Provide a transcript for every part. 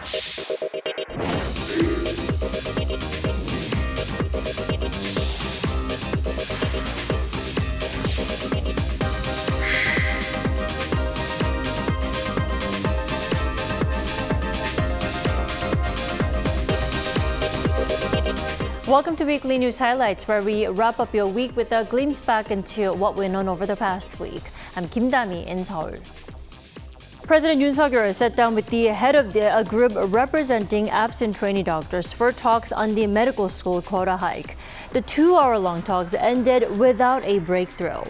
Welcome to Weekly News Highlights, where we wrap up your week with a glimpse back into what went on over the past week. I'm Kim Dami in Seoul. President Yoon Suk Yeol sat down with the head of a group representing absent trainee doctors for talks on the medical school quota hike. The 2-hour-long talks ended without a breakthrough.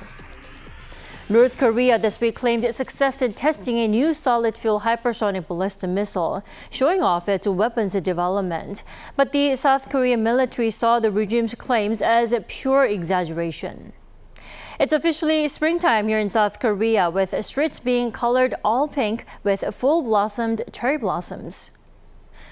North Korea this week claimed success in testing a new solid-fuel hypersonic ballistic missile, showing off its weapons development. But the South Korean military saw the regime's claims as pure exaggeration. It's officially springtime here in South Korea, with streets being colored all pink with full-blossomed cherry blossoms.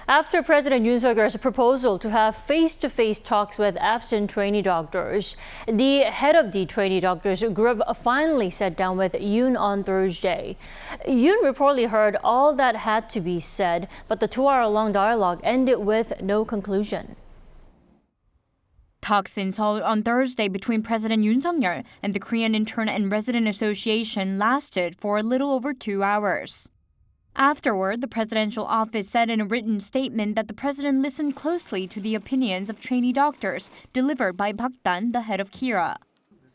After President Yoon Suk Yeol's proposal to have face-to-face talks with absent trainee doctors, the head of the trainee doctors group finally sat down with Yoon on Thursday. Yoon reportedly heard all that had to be said, but the 2-hour-long dialogue ended with no conclusion. Talks in Seoul on Thursday between President Yoon Suk Yeol and the Korean Intern and Resident Association lasted for a little over 2 hours. Afterward, the presidential office said in a written statement that the president listened closely to the opinions of trainee doctors delivered by Park Dan, the head of KIRA.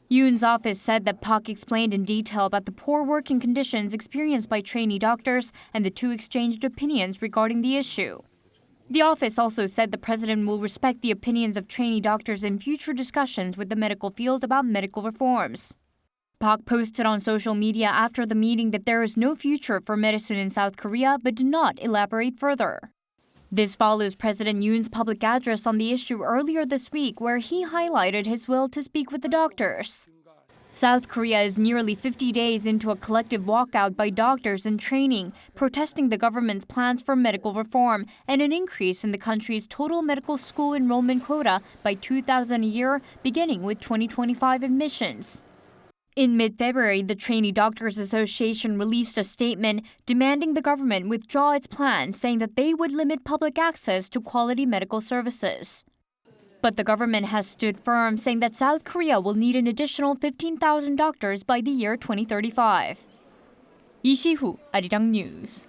Yoon's office said that Park explained in detail about the poor working conditions experienced by trainee doctors, and the two exchanged opinions regarding the issue. The office also said the president will respect the opinions of trainee doctors in future discussions with the medical field about medical reforms. Park posted on social media after the meeting that there is no future for medicine in South Korea, but did not elaborate further. This follows President Yoon's public address on the issue earlier this week, where he highlighted his will to speak with the doctors. South Korea is nearly 50 days into a collective walkout by doctors in training, protesting the government's plans for medical reform and an increase in the country's total medical school enrollment quota by 2,000 a year, beginning with 2025 admissions. In mid-February, the Trainee Doctors Association released a statement demanding the government withdraw its plan, saying that they would limit public access to quality medical services. But the government has stood firm, saying that South Korea will need an additional 15,000 doctors by the year 2035. 이시후, Arirang News.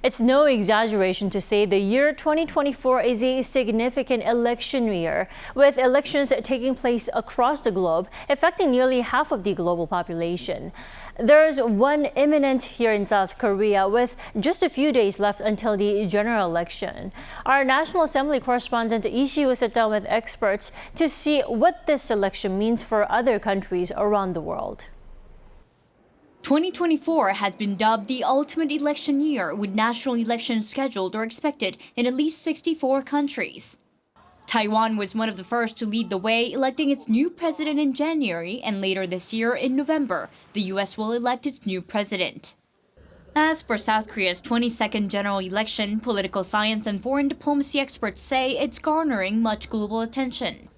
It's no exaggeration to say the year 2024 is a significant election year, with elections taking place across the globe, affecting nearly half of the global population. There's one imminent here in South Korea, with just a few days left until the general election. Our National Assembly correspondent Lee Si-woo sat down with experts to see what this election means for other countries around the world. 2024 has been dubbed the ultimate election year, with national elections scheduled or expected in at least 64 countries. Taiwan was one of the first to lead the way, electing its new president in January, and later this year, in November, the U.S. will elect its new president. As for South Korea's 22nd general election, political science and foreign diplomacy experts say it's garnering much global attention.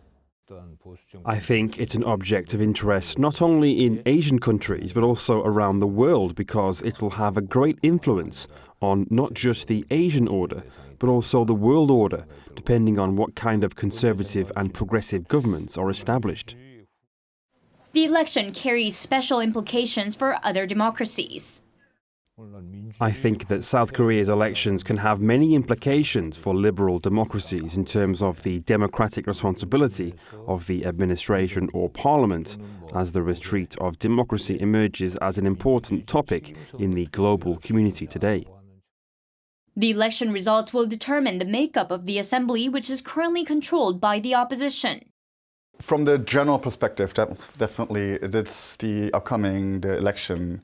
I think it's an object of interest not only in Asian countries but also around the world, because it will have a great influence on not just the Asian order but also the world order, depending on what kind of conservative and progressive governments are established. The election carries special implications for other democracies. I think that South Korea's elections can have many implications for liberal democracies in terms of the democratic responsibility of the administration or parliament, as the retreat of democracy emerges as an important topic in the global community today. The election results will determine the makeup of the assembly, which is currently controlled by the opposition. From the general perspective, definitely it's the election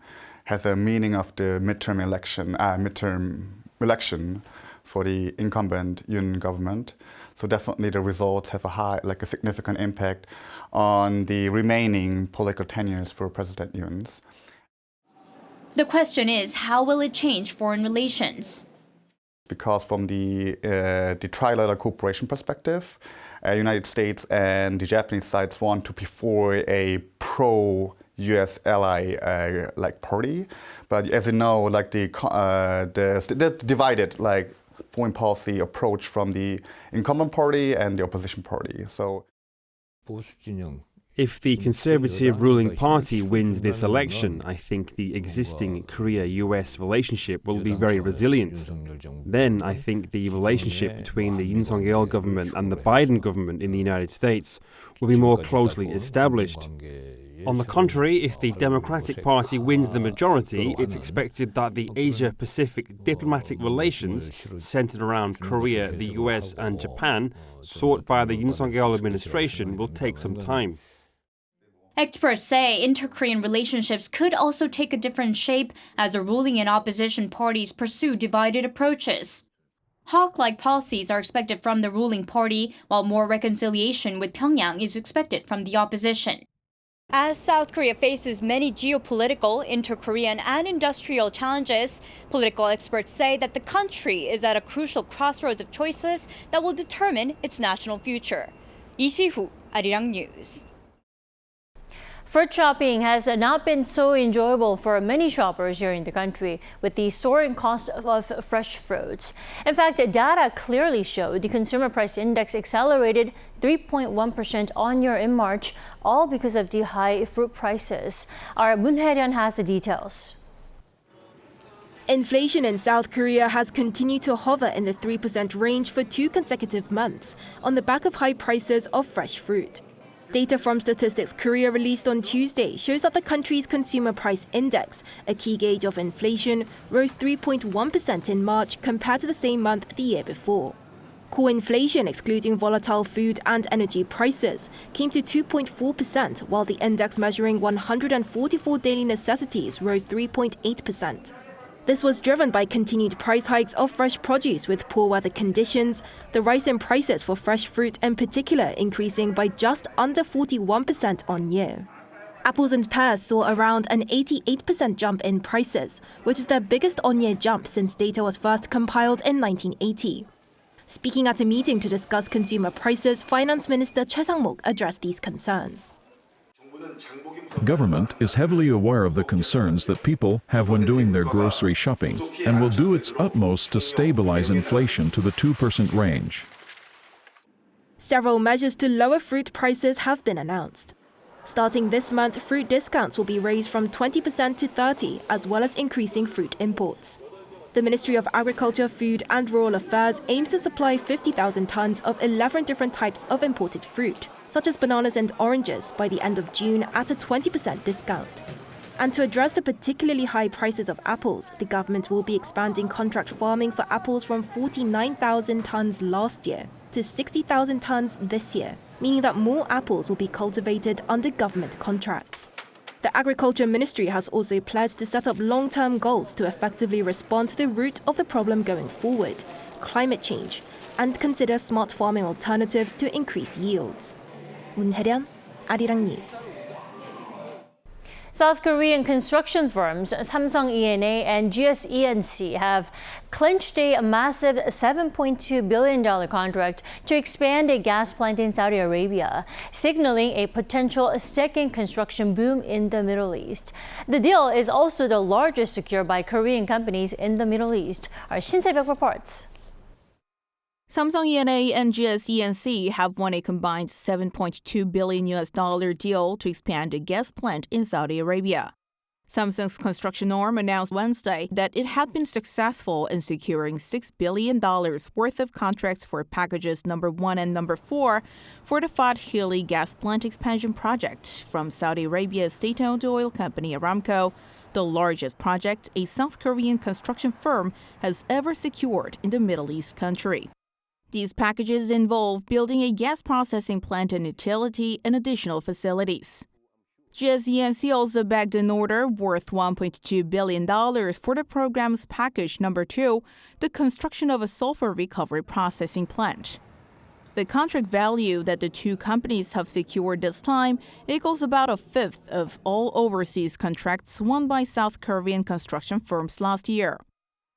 has a meaning of the midterm election for the incumbent Yoon government. So definitely the results have a significant impact on the remaining political tenures for President Yoon's. The question is, how will it change foreign relations? Because from the trilateral cooperation perspective, United States and the Japanese sides want to be for a pro U.S. ally party, but as you know, the divided foreign policy approach from the incumbent party and the opposition party. So, if the conservative ruling party wins this election, I think the existing Korea-US relationship will be very resilient. Then I think the relationship between the Yoon Suk Yeol government and the Biden government in the United States will be more closely established. On the contrary, if the Democratic Party wins the majority, it's expected that the Asia-Pacific diplomatic relations centered around Korea, the US and Japan, sought by the Yoon Suk Yeol administration, will take some time. Experts say inter-Korean relationships could also take a different shape as the ruling and opposition parties pursue divided approaches. Hawk-like policies are expected from the ruling party, while more reconciliation with Pyongyang is expected from the opposition. As South Korea faces many geopolitical, inter-Korean, and industrial challenges, political experts say that the country is at a crucial crossroads of choices that will determine its national future. Lee Si-hu, Arirang News. Fruit shopping has not been so enjoyable for many shoppers here in the country with the soaring cost of fresh fruits. In fact, data clearly showed the consumer price index accelerated 3.1% on-year in March, all because of the high fruit prices. Our Moon Hae-ryun has the details. Inflation in South Korea has continued to hover in the 3% range for 2 consecutive months on the back of high prices of fresh fruit. Data from Statistics Korea released on Tuesday shows that the country's consumer price index, a key gauge of inflation, rose 3.1% in March compared to the same month the year before. Core inflation, excluding volatile food and energy prices, came to 2.4%, while the index measuring 144 daily necessities rose 3.8%. This was driven by continued price hikes of fresh produce with poor weather conditions, the rise in prices for fresh fruit in particular increasing by just under 41% on year. Apples and pears saw around an 88% jump in prices, which is their biggest on-year jump since data was first compiled in 1980. Speaking at a meeting to discuss consumer prices, Finance Minister Choi Sang-mok addressed these concerns. Government is heavily aware of the concerns that people have when doing their grocery shopping and will do its utmost to stabilize inflation to the 2% range. Several measures to lower fruit prices have been announced. Starting this month, fruit discounts will be raised from 20% to 30%, as well as increasing fruit imports. The Ministry of Agriculture, Food and Rural Affairs aims to supply 50,000 tons of 11 different types of imported fruit, such as bananas and oranges, by the end of June at a 20% discount. And to address the particularly high prices of apples, the government will be expanding contract farming for apples from 49,000 tons last year to 60,000 tons this year, meaning that more apples will be cultivated under government contracts. The Agriculture Ministry has also pledged to set up long-term goals to effectively respond to the root of the problem going forward, climate change, and consider smart farming alternatives to increase yields. Moon Hae-ryun, Arirang News. South Korean construction firms Samsung E&A and GSE&C have clinched a massive $7.2 billion contract to expand a gas plant in Saudi Arabia, signaling a potential second construction boom in the Middle East. The deal is also the largest secured by Korean companies in the Middle East. Our Shin Se-byuk reports. Samsung E&A and GSE&C have won a combined $7.2 billion deal to expand a gas plant in Saudi Arabia. Samsung's construction arm announced Wednesday that it had been successful in securing $6 billion worth of contracts for packages number 1 and number 4 for the Fat Hilli gas plant expansion project from Saudi Arabia's state-owned oil company Aramco, the largest project a South Korean construction firm has ever secured in the Middle East country. These packages involve building a gas processing plant and utility and additional facilities. GSE&C also bagged an order worth $1.2 billion for the program's package number 2, the construction of a sulfur recovery processing plant. The contract value that the two companies have secured this time equals about a fifth of all overseas contracts won by South Korean construction firms last year.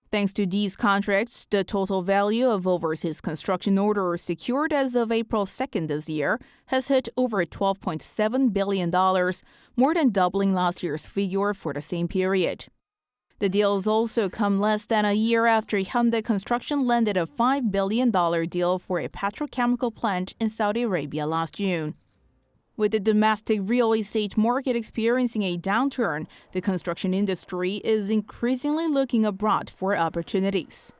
Thanks to these contracts, the total value of overseas construction orders secured as of April 2nd this year has hit over $12.7 billion, more than doubling last year's figure for the same period. The deals also come less than a year after Hyundai Construction landed a $5 billion deal for a petrochemical plant in Saudi Arabia last June. With the domestic real estate market experiencing a downturn, the construction industry is increasingly looking abroad for opportunities.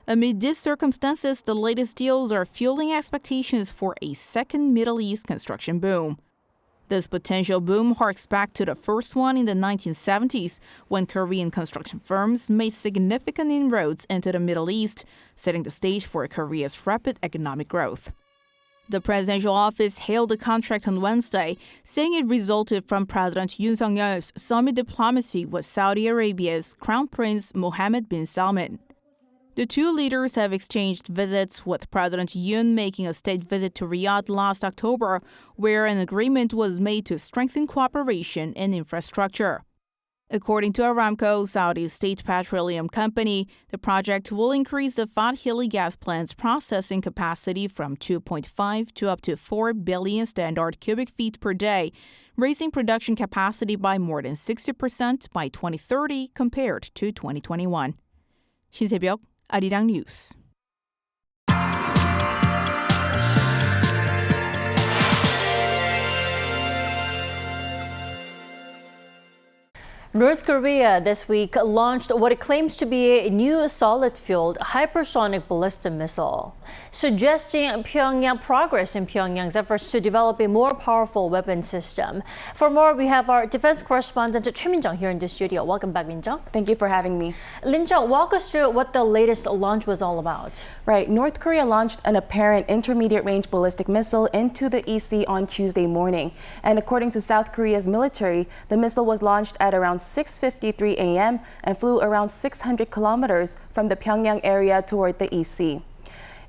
Amid these circumstances, the latest deals are fueling expectations for a second Middle East construction boom. This potential boom harks back to the first one in the 1970s, when Korean construction firms made significant inroads into the Middle East, setting the stage for Korea's rapid economic growth. The presidential office hailed the contract on Wednesday, saying it resulted from President Yoon Suk Yeol's summit diplomacy with Saudi Arabia's Crown Prince Mohammed bin Salman. The two leaders have exchanged visits, with President Yoon making a state visit to Riyadh last October, where an agreement was made to strengthen cooperation in infrastructure. According to Aramco, Saudi's state petroleum company, the project will increase the Fat Hilli gas plant's processing capacity from 2.5 to up to 4 billion standard cubic feet per day, raising production capacity by more than 60% by 2030 compared to 2021. 신새벽 아리랑 뉴스. North Korea this week launched what it claims to be a new solid-fueled hypersonic ballistic missile, suggesting Pyongyang progress in Pyongyang's efforts to develop a more powerful weapon system. For more, we have our defense correspondent Choi Min-jung here in the studio. Welcome back, Min-jung. Thank you for having me. Min-jung, walk us through what the latest launch was all about. Right, North Korea launched an apparent intermediate-range ballistic missile into the EC on Tuesday morning. And according to South Korea's military, the missile was launched at around 6:53 a.m. and flew around 600 kilometers from the Pyongyang area toward the EC.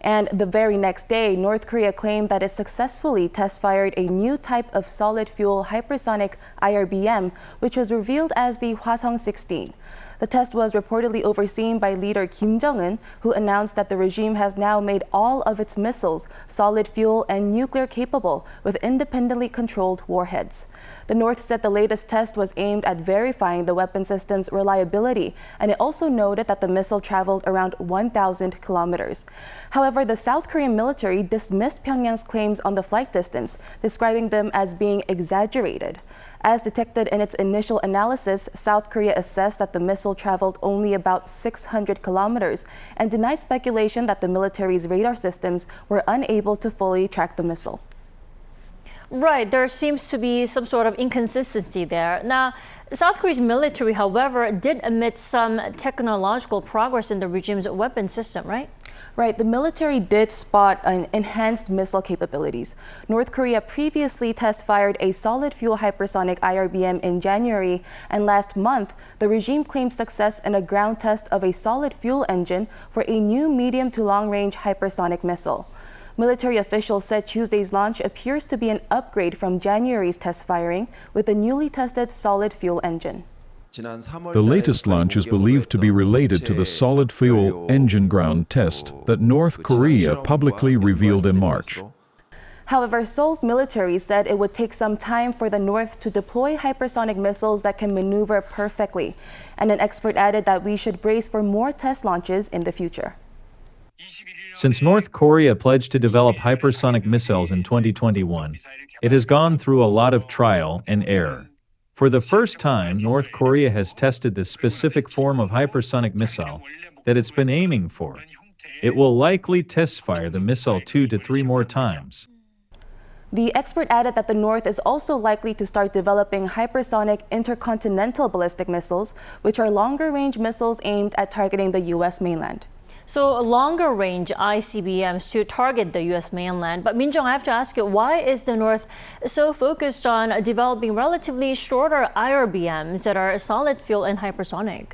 And the very next day, North Korea claimed that it successfully test-fired a new type of solid-fuel hypersonic IRBM, which was revealed as the Hwasong-16. The test was reportedly overseen by leader Kim Jong-un, who announced that the regime has now made all of its missiles solid fuel and nuclear capable with independently controlled warheads. The North said the latest test was aimed at verifying the weapon system's reliability, and it also noted that the missile traveled around 1,000 kilometers. However, the South Korean military dismissed Pyongyang's claims on the flight distance, describing them as being exaggerated. As detected in its initial analysis, South Korea assessed that the missile traveled only about 600 kilometers and denied speculation that the military's radar systems were unable to fully track the missile. Right, there seems to be some sort of inconsistency there. Now, South Korea's military, however, did admit some technological progress in the regime's weapon system, right? Right, the military did spot enhanced missile capabilities. North Korea previously test-fired a solid-fuel hypersonic IRBM in January, and last month, the regime claimed success in a ground test of a solid-fuel engine for a new medium to long-range hypersonic missile. Military officials said Tuesday's launch appears to be an upgrade from January's test firing with a newly tested solid-fuel engine. The latest launch is believed to be related to the solid-fuel engine ground test that North Korea publicly revealed in March. However, Seoul's military said it would take some time for the North to deploy hypersonic missiles that can maneuver perfectly. And an expert added that we should brace for more test launches in the future. Since North Korea pledged to develop hypersonic missiles in 2021, it has gone through a lot of trial and error. For the first time, North Korea has tested the specific form of hypersonic missile that it's been aiming for. It will likely test-fire the missile 2 to 3 more times. The expert added that the North is also likely to start developing hypersonic intercontinental ballistic missiles, which are longer-range missiles aimed at targeting the U.S. mainland. So longer-range ICBMs to target the U.S. mainland. But Min-jung, I have to ask you, why is the North so focused on developing relatively shorter IRBMs that are solid fuel and hypersonic?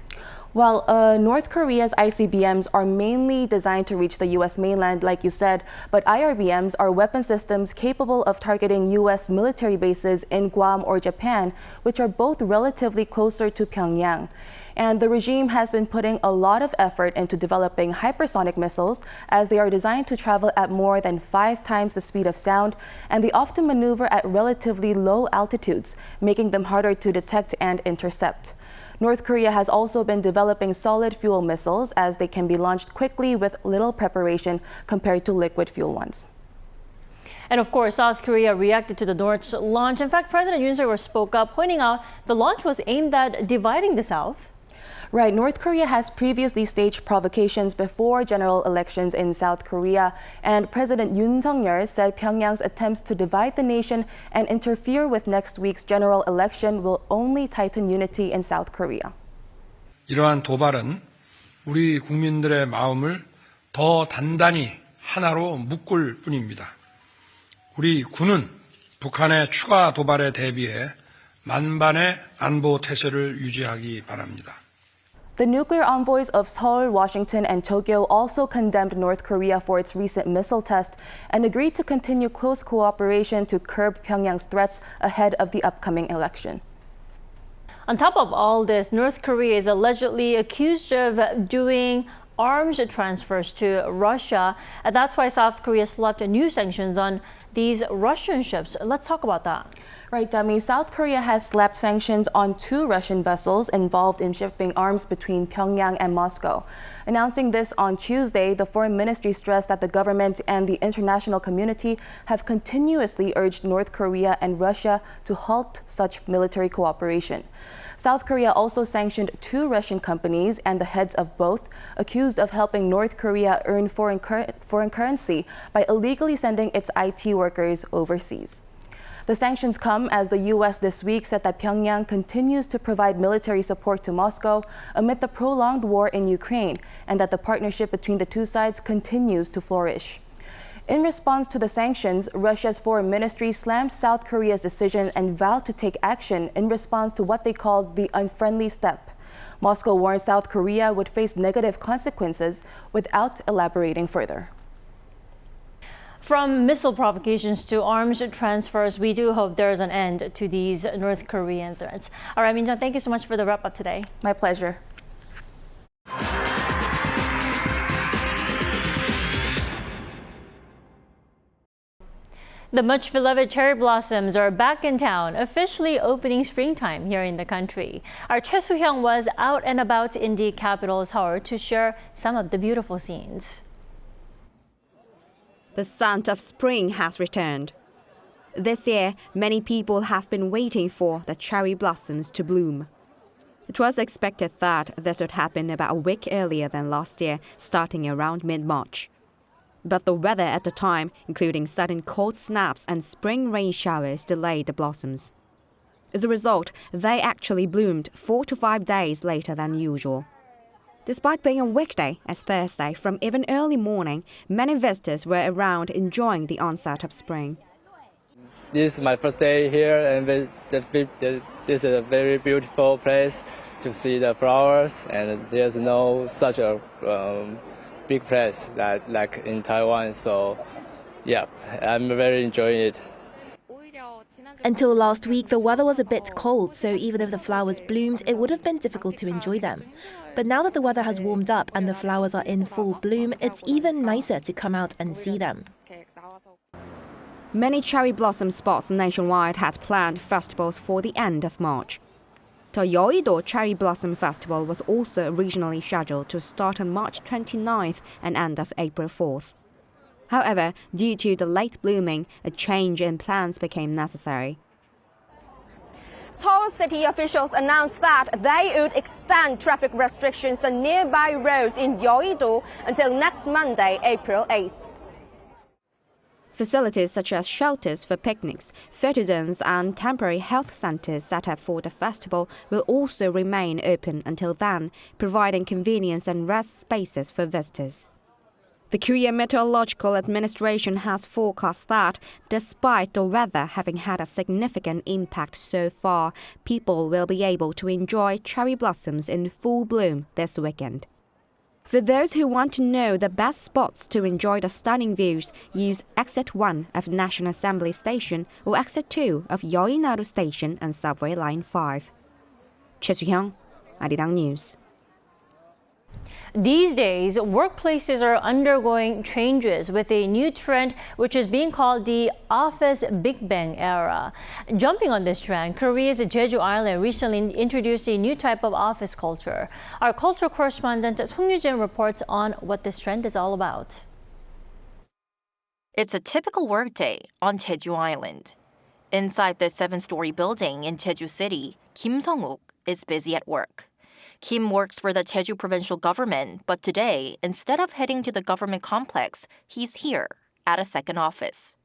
Well, North Korea's ICBMs are mainly designed to reach the U.S. mainland, like you said, but IRBMs are weapon systems capable of targeting U.S. military bases in Guam or Japan, which are both relatively closer to Pyongyang. And the regime has been putting a lot of effort into developing hypersonic missiles, as they are designed to travel at more than 5 times the speed of sound, and they often maneuver at relatively low altitudes, making them harder to detect and intercept. North Korea has also been developing solid fuel missiles, as they can be launched quickly with little preparation compared to liquid fuel ones. And of course, South Korea reacted to the North's launch. In fact, President Yoon Suk Yeol spoke up, pointing out the launch was aimed at dividing the South. Right. North Korea has previously staged provocations before general elections in South Korea, and President Yoon Suk Yeol said Pyongyang's attempts to divide the nation and interfere with next week's general election will only tighten unity in South Korea. 이러한 도발은 우리 국민들의 마음을 더 단단히 하나로 묶을 뿐입니다. 우리 군은 북한의 추가 도발에 대비해 만반의 안보 태세를 유지하기 바랍니다. The nuclear envoys of Seoul, Washington, and Tokyo also condemned North Korea for its recent missile test and agreed to continue close cooperation to curb Pyongyang's threats ahead of the upcoming election. On top of all this, North Korea is allegedly accused of doing arms transfers to Russia. And that's why South Korea slapped new sanctions on these Russian ships. Let's talk about that. Right, Dami. South Korea has slapped sanctions on 2 Russian vessels involved in shipping arms between Pyongyang and Moscow. Announcing this on Tuesday, the foreign ministry stressed that the government and the international community have continuously urged North Korea and Russia to halt such military cooperation. South Korea also sanctioned 2 Russian companies and the heads of both, accused of helping North Korea earn foreign currency by illegally sending its IT workers overseas. The sanctions come as the U.S. this week said that Pyongyang continues to provide military support to Moscow amid the prolonged war in Ukraine, and that the partnership between the two sides continues to flourish. In response to the sanctions, Russia's foreign ministry slammed South Korea's decision and vowed to take action in response to what they called the unfriendly step. Moscow warned South Korea would face negative consequences without elaborating further. From missile provocations to arms transfers, we do hope there is an end to these North Korean threats. All right, Minjung, thank you so much for the wrap-up today. My pleasure. The much-beloved cherry blossoms are back in town, officially opening springtime here in the country. Our Choi Soo-hyung was out and about in the capital, Seoul, to share some of the beautiful scenes. The scent of spring has returned. This year, many people have been waiting for the cherry blossoms to bloom. It was expected that this would happen about a week earlier than last year, starting around mid-March. But the weather at the time, including sudden cold snaps and spring rain showers, delayed the blossoms. As a result, they actually bloomed 4 to 5 days later than usual. Despite being a weekday, as Thursday, from even early morning, many visitors were around enjoying the onset of spring. This is my first day here, and this is a very beautiful place to see the flowers, and there's no such a big place like in Taiwan, so yeah, I'm very enjoying it. Until last week, the weather was a bit cold, so even if the flowers bloomed, it would have been difficult to enjoy them. But now that the weather has warmed up and the flowers are in full bloom, it's even nicer to come out and see them. Many cherry blossom spots nationwide had planned festivals for the end of March. The Yeouido Cherry Blossom Festival was also originally scheduled to start on March 29th and end of April 4th. However, due to the late blooming, a change in plans became necessary. Seoul city officials announced that they would extend traffic restrictions on nearby roads in Yeouido until next Monday, April 8th. Facilities such as shelters for picnics, photo zones and temporary health centers set up for the festival will also remain open until then, providing convenience and rest spaces for visitors. The Korea Meteorological Administration has forecast that, despite the weather having had a significant impact so far, people will be able to enjoy cherry blossoms in full bloom this weekend. For those who want to know the best spots to enjoy the stunning views, use Exit 1 of National Assembly Station or Exit 2 of Yeouido Station and Subway Line 5. Choi Soo-hyung, Arirang News. These days, workplaces are undergoing changes with a new trend which is being called the office Big Bang era. Jumping on this trend, Korea's Jeju Island recently introduced a new type of office culture. Our culture correspondent Song Yoo-jin reports on what this trend is all about. It's a typical workday on Jeju Island. Inside the 7-story building in Jeju City, Kim Sung-uk is busy at work. Kim works for the Jeju provincial government, but today, instead of heading to the government complex, he's here at a second office.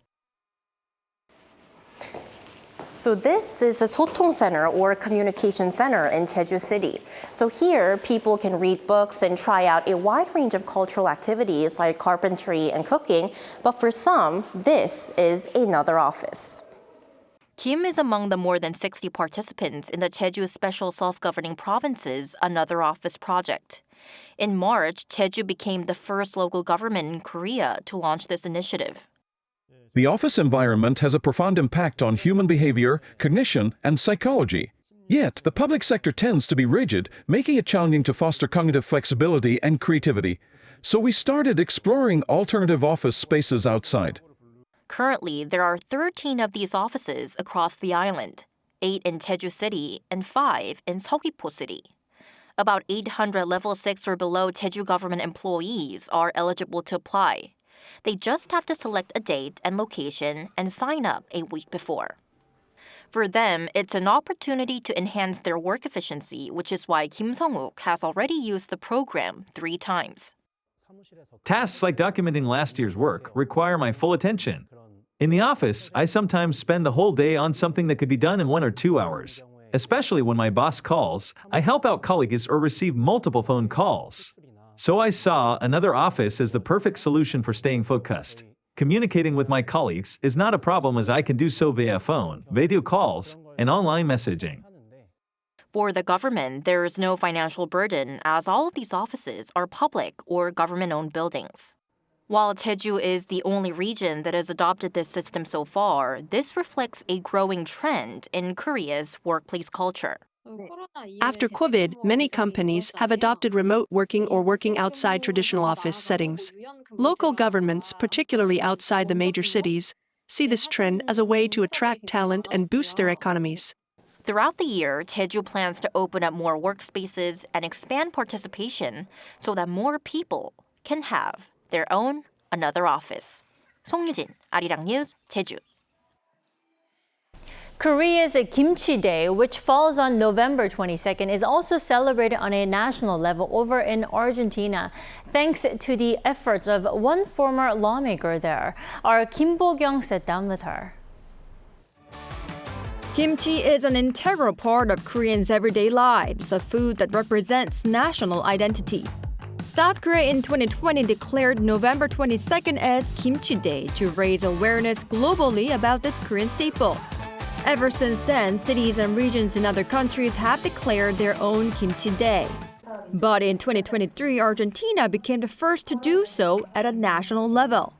So this is the Sotung Center or Communication Center in Jeju City. So here, people can read books and try out a wide range of cultural activities like carpentry and cooking, but for some, this is another office. Kim is among the more than 60 participants in the Jeju Special Self-Governing Province's Another Office project. In March, Jeju became the first local government in Korea to launch this initiative. The office environment has a profound impact on human behavior, cognition, and psychology. Yet, the public sector tends to be rigid, making it challenging to foster cognitive flexibility and creativity. So we started exploring alternative office spaces outside. Currently, there are 13 of these offices across the island, 8 in Jeju City and 5 in Seogwipo City. About 800 level 6 or below Jeju government employees are eligible to apply. They just have to select a date and location and sign up a week before. For them, it's an opportunity to enhance their work efficiency, which is why Kim Sung-uk has already used the program 3 times. Tasks like documenting last year's work require my full attention. In the office, I sometimes spend the whole day on something that could be done in 1 or 2 hours. Especially when my boss calls, I help out colleagues or receive multiple phone calls. So I saw another office as the perfect solution for staying focused. Communicating with my colleagues is not a problem as I can do so via phone, video calls, and online messaging. For the government, there is no financial burden as all of these offices are public or government-owned buildings. While Jeju is the only region that has adopted this system so far, this reflects a growing trend in Korea's workplace culture. After COVID, many companies have adopted remote working or working outside traditional office settings. Local governments, particularly outside the major cities, see this trend as a way to attract talent and boost their economies. Throughout the year, Jeju plans to open up more workspaces and expand participation so that more people can have their own another office. Song Yoo-jin, Arirang News, Jeju. Korea's Kimchi Day, which falls on November 22nd, is also celebrated on a national level over in Argentina, thanks to the efforts of one former lawmaker there. Our Kim Bo-kyung sat down with her. Kimchi is an integral part of Koreans' everyday lives, a food that represents national identity. South Korea in 2020 declared November 22nd as Kimchi Day to raise awareness globally about this Korean staple. Ever since then, cities and regions in other countries have declared their own Kimchi Day. But in 2023, Argentina became the first to do so at a national level.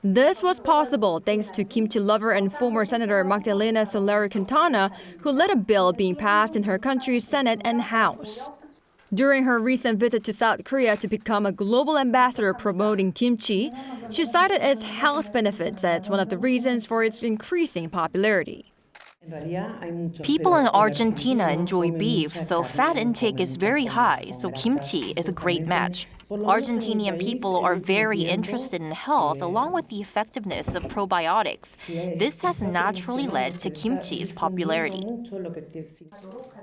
This was possible thanks to kimchi lover and former Senator Magdalena Soler Quintana, who led a bill being passed in her country's Senate and House. During her recent visit to South Korea to become a global ambassador promoting kimchi, she cited its health benefits as one of the reasons for its increasing popularity. People in Argentina enjoy beef, so fat intake is very high, so kimchi is a great match. Argentinian people are very interested in health along with the effectiveness of probiotics. This has naturally led to kimchi's popularity.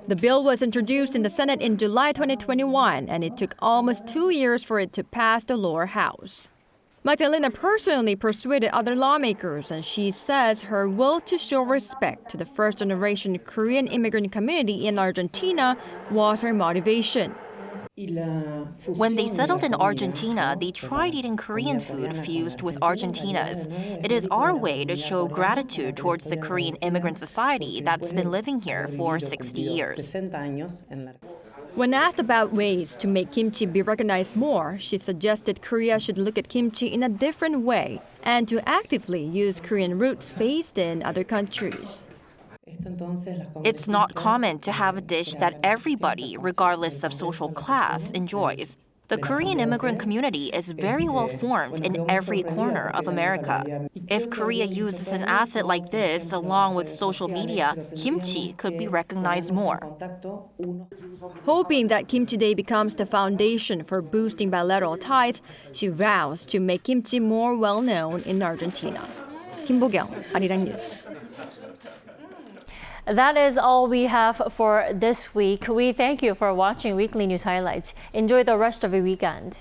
The bill was introduced in the Senate in July 2021, and it took almost 2 years for it to pass the lower house. Magdalena personally persuaded other lawmakers, and she says her will to show respect to the first-generation Korean immigrant community in Argentina was her motivation. When they settled in Argentina, they tried eating Korean food fused with Argentina's. It is our way to show gratitude towards the Korean immigrant society that's been living here for 60 years. When asked about ways to make kimchi be recognized more, she suggested Korea should look at kimchi in a different way and to actively use Korean roots based in other countries. It's not common to have a dish that everybody, regardless of social class, enjoys. The Korean immigrant community is very well formed in every corner of America. If Korea uses an asset like this along with social media, kimchi could be recognized more. Hoping that Kimchi Day becomes the foundation for boosting bilateral ties, she vows to make kimchi more well-known in Argentina. Kim Bo-kyung, Arirang News. That is all we have for this week. We thank you for watching Weekly News Highlights. Enjoy the rest of your weekend.